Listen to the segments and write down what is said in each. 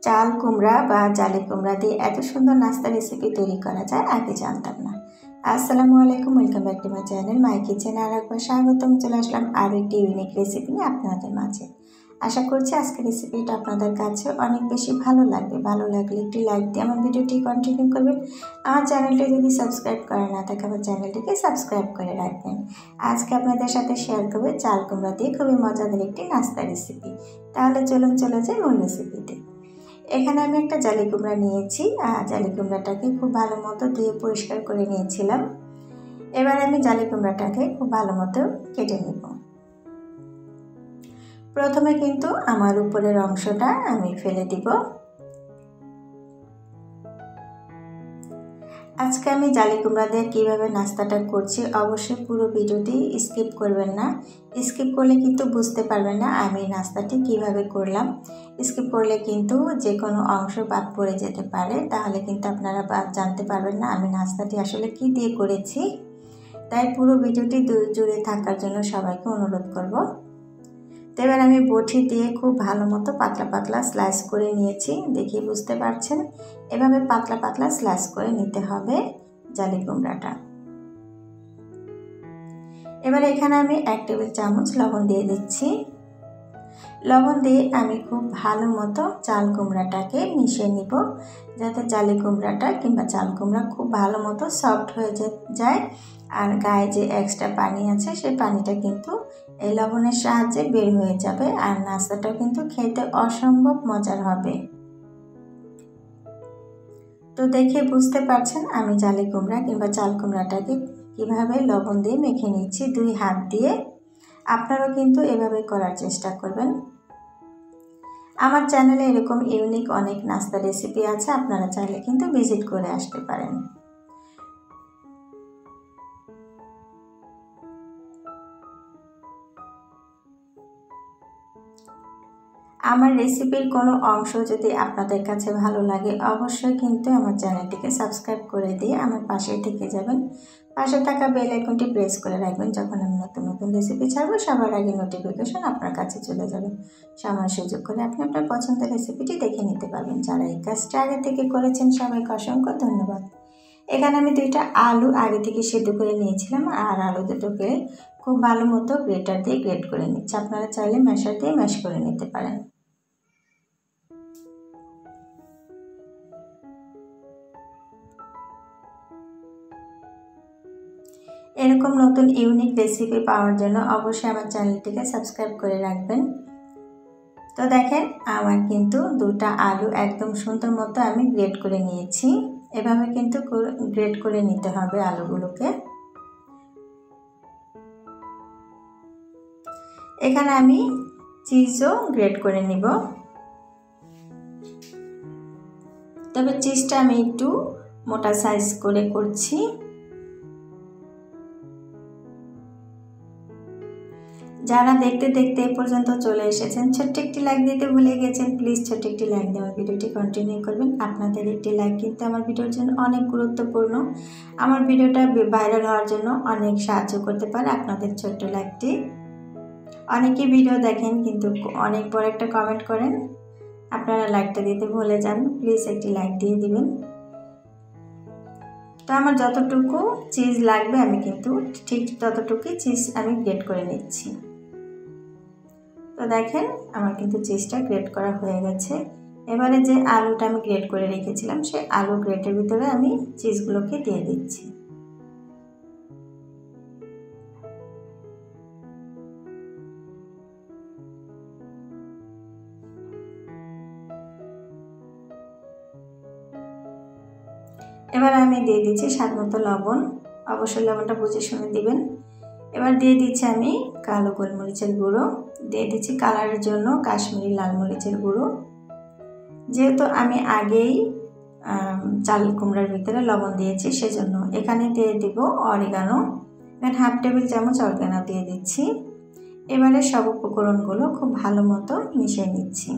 চাল কুমড়া বা জালি কুমড়া দিয়ে এত সুন্দর নাস্তা রেসিপি তৈরি করা যায় আগে জানতাম না। আসসালামু আলাইকুম, welcome back to my channel my kitchen. আর একবার স্বাগতম, চলে আসলাম আরও একটি ইউনিক রেসিপি নিয়ে আপনাদের মাঝে। আশা করছি আজকের রেসিপিটা আপনাদের কাছে অনেক বেশি ভালো লাগবে। ভালো লাগলে একটি লাইক দিয়ে আমার ভিডিওটি কন্টিনিউ করবেন। আমার চ্যানেলটি যদি সাবস্ক্রাইব করে না থাকে আমার চ্যানেলটিকে সাবস্ক্রাইব করে রাখবেন। আজকে আপনাদের সাথে শেয়ার করবে চাল কুমড়া দিয়ে খুবই মজাদার একটি নাস্তা রেসিপি। তাহলে চলুন চলে যাই মূল রেসিপিতে। এখানে আমি একটা জালি কুমড়া নিয়েছি আর জালি কুমড়াটাকে খুব ভালো মতো ধুয়ে পরিষ্কার করে নিয়েছিলাম। এবার আমি জালি কুমড়াটাকে খুব ভালো মতো কেটে নেব। প্রথমে কিন্তু আমার উপরের অংশটা আমি ফেলে দিব। আজকে আমি জালি কুমড়া দিয়ে কীভাবে নাস্তাটা করছি অবশ্যই পুরো ভিডিওটি স্কিপ করবেন না। স্কিপ করলে কিন্তু বুঝতে পারবেন না আমি নাস্তাটি কিভাবে করলাম। স্কিপ করলে কিন্তু যে কোনো অংশ বাদ পড়ে যেতে পারে, তাহলে কিন্তু আপনারা জানতে পারবেন না আমি নাস্তাটি আসলে কি দিয়ে করেছি। তাই পুরো ভিডিওটি জুড়ে থাকার জন্য সবাইকে অনুরোধ করব। তো এবার আমি বটি দিয়ে খুব ভালো মতো পাতলা পাতলা স্লাইস করে নিয়েছি, দেখে বুঝতে পারছেন। এভাবে পাতলা পাতলা স্লাইস করে নিতে হবে জালি কুমড়াটা। এবার এখানে আমি 1 টেবিল চামচ লবণ দিয়ে দিচ্ছি। লবণ দিয়ে আমি খুব ভালো মতো চাল কুমড়াটাকে মিশিয়ে নিব, যাতে জালি কুমড়াটা কিংবা চাল কুমড়া খুব ভালো মতো সফট হয়ে যায়। আর গায়ে যে এক্সট্রা পানি আছে সেই পানিটা কিন্তু এই লবণের সাহায্যে বের হয়ে যাবে, আর নাস্তাটাও কিন্তু খেতে অসম্ভব মজার হবে। তো দেখে বুঝতে পারছেন আমি জালি কুমড়া কিংবা চাল কুমড়াটাকে কিভাবে লবণ দিয়ে মেখে নিচ্ছি 2 হাত দিয়ে। আপনারাও কিন্তু এভাবে করার চেষ্টা করবেন। আমার চ্যানেলে এরকম ইউনিক অনেক নাস্তা রেসিপি আছে, আপনারা চাইলে কিন্তু ভিজিট করে আসতে পারেন। আমার রেসিপির কোনো অংশ যদি আপনাদের কাছে ভালো লাগে অবশ্যই কিন্তু আমার চ্যানেলটিকে সাবস্ক্রাইব করে দিয়ে আমার পাশে থেকে যাবেন। পাশে থাকা বেল আইকনটি প্রেস করে রাখবেন, যখন আমি নতুন নতুন রেসিপি ছাড়বো সবার আগে নোটিফিকেশন আপনার কাছে চলে যাবে। সময় সুযোগ করে আপনি আপনার পছন্দের রেসিপিটি দেখে নিতে পারবেন। যারা এই কাজটা আগে থেকে করেছেন সবাইকে অসংখ্য ধন্যবাদ। এখানে আমি 2টা আলু আগে থেকে সেদ্ধ করে নিয়েছিলাম, আর আলু দুটোকে খুব ভালো মতো গ্রেটার দিয়ে গ্রেট করে নিচ্ছি। আপনারা চাইলে ম্যাশার দিয়ে ম্যাশ করে নিতে পারেন। এরকম নতুন ইউনিক রেসিপি পাওয়ার জন্য অবশ্যই আমার চ্যানেলটিকে সাবস্ক্রাইব করে রাখবেন। তো দেখেন আমার কিন্তু 2টা আলু একদম সুন্দর মতো আমি গ্রেট করে নিয়েছি। এভাবে কিন্তু গ্রেট করে নিতে হবে আলুগুলোকে। এখানে আমি চিজও গ্রেট করে নিব, তবে চিজটা আমি একটু মোটা সাইজ করে করছি। যারা দেখতে দেখতে এ পর্যন্ত চলে এসেছেন ছোট্ট একটি লাইক দিতে ভুলে গেছেন, প্লিজ ছোট্ট একটি লাইক দিয়ে আমার ভিডিওটি কন্টিনিউ করবেন। আপনাদের একটি লাইক কিন্তু আমার ভিডিওর জন্য অনেক গুরুত্বপূর্ণ। আমার ভিডিওটা ভাইরাল হওয়ার জন্য অনেক সাহায্য করতে পারে আপনাদের ছোট্ট লাইকটি। অনেকেই ভিডিও দেখেন কিন্তু অনেক পর একটা কমেন্ট করেন, আপনারা লাইকটা দিতে ভুলে যান, প্লিজ একটি লাইক দিয়ে দিবেন। তো আমার যতটুকু চিজ লাগবে আমি কিন্তু ঠিক ততটুকুই চিজ আমি গ্রেট করে নিচ্ছি। তো দেখেন আমার কিন্তু চিজটা গ্রেট করা হয়ে গেছে। এবারে যে আলুটা আমি গ্রেট করে রেখেছিলাম সেই আলু গ্রেটের ভিতরে আমি চিজগুলোকে দিয়ে দিচ্ছি। এবার আমি দিয়ে দিচ্ছি স্বাদ মতো লবণ, অবশ্যই লবণটা বুঝে শুনে দিবেন। এবার দিয়ে দিচ্ছি আমি কালো গোলমরিচের গুঁড়ো, দিয়ে দিচ্ছি কালারের জন্য কাশ্মীরি লাল মরিচের গুঁড়ো। যেহেতু আমি আগেই চাল কুমড়ার ভিতরে লবণ দিয়েছি সেজন্য এখানে দিয়ে দিব অরিগানো, এখানে 1/2 টেবিল চামচ অরিগানো দিয়ে দিচ্ছি। এবারে সব উপকরণগুলো খুব ভালো মতো মিশিয়ে নিচ্ছি।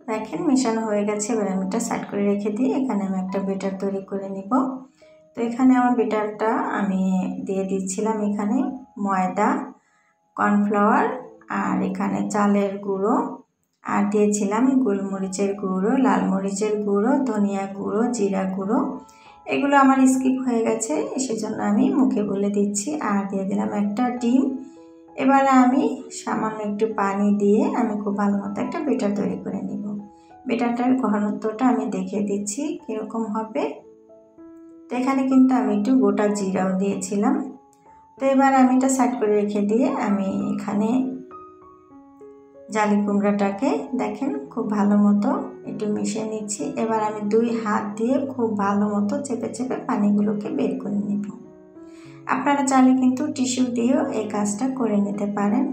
দেখেন মেশানো হয়ে গেছে। এবার আমি এটা সাইড করে রেখে দিই। এখানে আমি একটা বেটার তৈরি করে নিব। তো এখানে আমার বেটারটা আমি দিয়ে দিচ্ছিলাম এখানে ময়দা, কর্নফ্লাওয়ার আর এখানে চালের গুঁড়ো, আর দিয়েছিলাম গোলমরিচের গুঁড়ো, লাল মরিচের গুঁড়ো, ধনিয়া গুঁড়ো, জিরা গুঁড়ো। এগুলো আমার স্কিপ হয়ে গেছে, সেজন্য আমি মুখে বলে দিচ্ছি। আর দিয়ে দিলাম একটা ডিম। এবারে আমি সামান্য একটু পানি দিয়ে আমি খুব ভালো মতো একটা বেটার তৈরি করে নিব। বেটারটার ঘনত্বটা আমি দেখিয়ে দিচ্ছি কীরকম হবে। তো এখানে কিন্তু আমি একটু গোটা জিরাও দিয়েছিলাম। তো এবার আমি এটা সাইড করে রেখে দিয়ে আমি এখানে জালি কুমড়াটাকে দেখেন খুব ভালো মতো একটু মিশিয়ে নিচ্ছি। এবার আমি 2 হাত দিয়ে খুব ভালো মতো চেপে চেপে পানিগুলোকে বের করে নেব। আপনারা চাইলে কিন্তু টিস্যু দিয়েও এই কাজটা করে নিতে পারেন।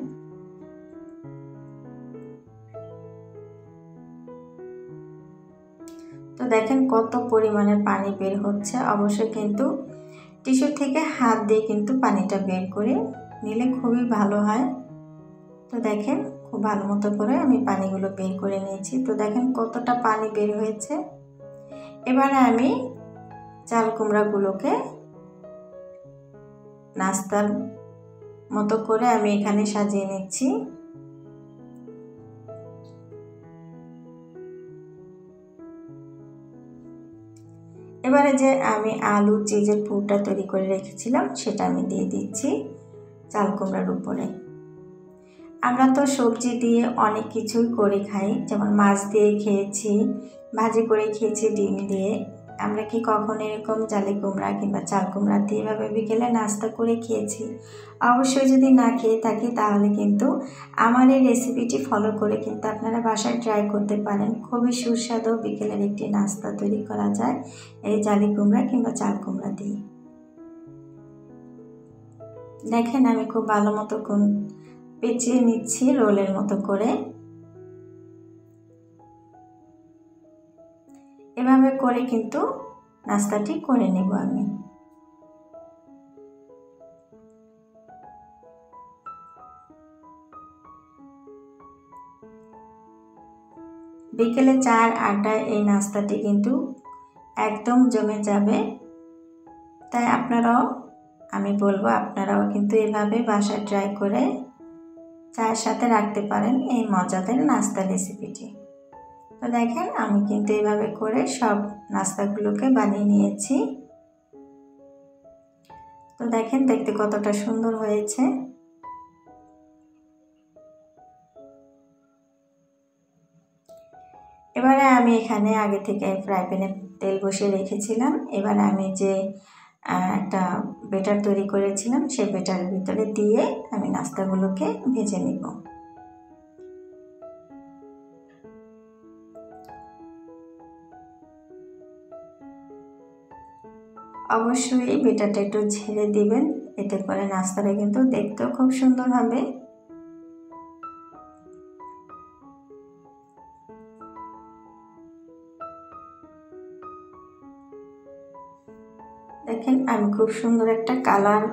তো দেখেন কত পরিমাণে পানি বের হচ্ছে। অবশ্যই কিন্তু টিস্যু থেকে হাত দিয়ে কিন্তু পানিটা বের করে নিলে খুবই ভালো হয়। তো দেখেন খুব ভালো মতো করে আমি পানিগুলো বের করে নিয়েছি। তো দেখেন কতটা পানি বের হয়েছে। এবারে আমি চাল কুমড়াগুলোকে নাস্তার মতো করে আমি এখানে সাজিয়ে নিচ্ছি। এবারে যে আমি আলু চিজের পুরটা তৈরি করে রেখেছিলাম সেটা আমি দিয়ে দিচ্ছি চাল কুমড়ার উপরে। আমরা তো সবজি দিয়ে অনেক কিছুই করে খাই, যেমন মাছ দিয়ে খেয়েছি, ভাজি করে খেয়েছি, ডিম দিয়ে। আমরা কি কখনো এরকম জালি কুমড়া কিংবা চাল কুমড়া দিয়ে এভাবে বিকেলে নাস্তা করে খেয়েছি? অবশ্যই যদি না খেয়ে থাকি তাহলে কিন্তু আমার এই রেসিপিটি ফলো করে কিন্তু আপনারা বাসায় ট্রাই করতে পারেন। খুবই সুস্বাদু বিকেলের একটি নাস্তা তৈরি করা যায় এই জালি কুমড়া কিংবা চাল কুমড়া দিয়ে। দেখেন আমি খুব ভালো মতো পেঁচিয়ে নিচ্ছি রোলের মতো করে। এভাবে করে কিন্তু নাস্তাটি করে নেব আমি। বিকেলে চার আড্ডায় এই নাস্তাটি কিন্তু একদম জমে যাবে। তাই আমি বলবো আপনারাও কিন্তু এভাবে বাসায় ট্রাই করে চায়ের সাথে রাখতে পারেন এই মজাদার নাস্তা রেসিপিটি। তো দেখেন আমি কিন্তু এভাবে করে সব নাস্তাগুলোকে বানিয়ে নিয়েছি। তো দেখেন দেখতে কতটা সুন্দর হয়েছে। এবারে আমি এখানে আগে থেকে ফ্রাই প্যানে তেল বসিয়ে রেখেছিলাম। এবারে আমি যে একটা বেটার তৈরি করেছিলাম সেই বেটারের ভিতরে দিয়ে আমি নাস্তাগুলোকে ভেজে নিব। অবশ্যই এই বেটারটা একটু ঝেড়ে দিবেন, এতে করে নাস্তাটা কিন্তু দেখতেও খুব সুন্দর হবে। দেখেন আমি খুব সুন্দর একটা কালার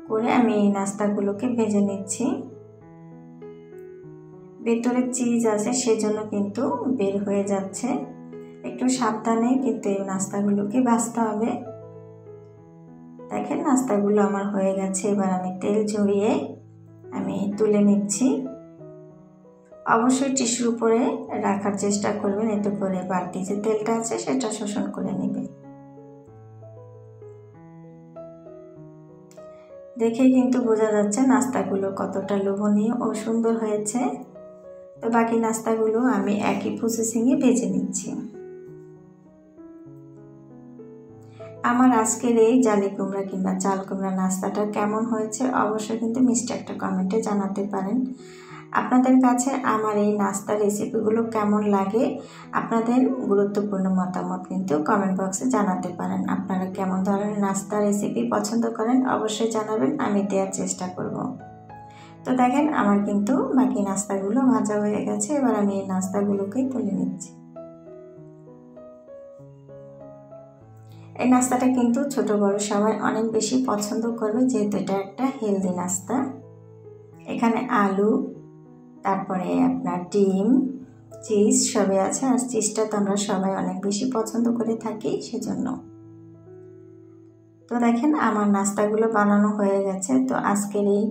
করে আমি এই নাস্তাগুলোকে ভেজে নিচ্ছি। ভেতরে চিজ আছে সেজন্য কিন্তু বের হয়ে যাচ্ছে, একটু সাবধানে কিন্তু এই নাস্তাগুলোকে ভাজতে হবে। দেখেন নাস্তাগুলো আমার হয়ে গেছে। এবার আমি তেল ঝরিয়ে আমি তুলে নিচ্ছি। অবশ্যই টিস্যুর উপরে রাখার চেষ্টা করবেন, এতে করে বাড়তি যে তেলটা আছে সেটা শোষণ করে নেবে। দেখেই কিন্তু বোঝা যাচ্ছে নাস্তাগুলো কতটা লোভনীয় ও সুন্দর হয়েছে। তো বাকি নাস্তাগুলো আমি একই প্রসেসিংয়ে ভেজে নিচ্ছি। আমার আজকের এই জালি কুমড়া কিংবা চাল কুমড়া নাস্তাটা কেমন হয়েছে অবশ্যই কিন্তু মিষ্টি একটা কমেন্টে জানাতে পারেন। আপনাদের কাছে আমার এই নাস্তা রেসিপিগুলো কেমন লাগে আপনাদের গুরুত্বপূর্ণ মতামত কিন্তু কমেন্ট বক্সে জানাতে পারেন। আপনারা কেমন ধরনের নাস্তা রেসিপি পছন্দ করেন অবশ্যই জানাবেন, আমি দেওয়ার চেষ্টা করব। তো দেখেন আমার কিন্তু বাকি নাস্তাগুলো ভাজা হয়ে গেছে। এবার আমি এই নাস্তাগুলোকেই তুলে নিচ্ছি। এই নাস্তাটা কিন্তু ছোট বড় সবাই অনেক বেশি পছন্দ করবে, যেহেতু এটা একটা হেলদি নাস্তা। এখানে আলু, তারপরে আপনার ডিম, চিজ সবই আছে, আর চিজটা তো আমরা সবাই অনেক বেশি পছন্দ করে থাকি সেজন্য। তো দেখেন আমার নাস্তাগুলো বানানো হয়ে গেছে। তো আজকের এই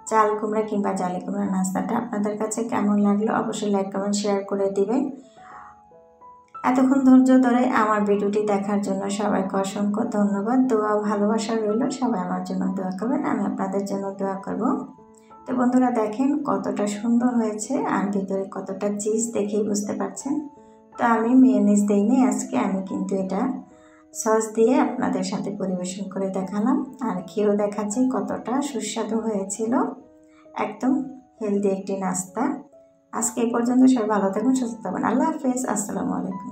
চাল কুমড়া কিংবা জালি কুমড়া নাস্তাটা আপনাদের কাছে কেমন লাগলো অবশ্যই লাইক কমেন্ট শেয়ার করে দিবেন। এতক্ষণ ধৈর্য ধরে আমার ভিডিওটি দেখার জন্য সবাইকে অসংখ্য ধন্যবাদ। দোয়া ভালোবাসা রইল, সবাই আমার জন্য দোয়া করবেন, আমি আপনাদের জন্য দোয়া করব। তো বন্ধুরা দেখেন কতটা সুন্দর হয়েছে, আর ভিতরে কতটা চিজ দেখেই বুঝতে পারছেন। তো আমি মেয়োনিজ দিইনি আজকে, আমি কিন্তু এটা সস দিয়ে আপনাদের সাথে পরিবেশন করে দেখালাম, আর খেয়েও দেখাচ্ছি কতটা সুস্বাদু হয়েছিল। একদম হেলদি একটি নাস্তা। আজকে এই পর্যন্ত, সবাই ভালো থাকুন, সুস্থ থাকবেন। আল্লাহ হাফেজ, আসসালামু আলাইকুম।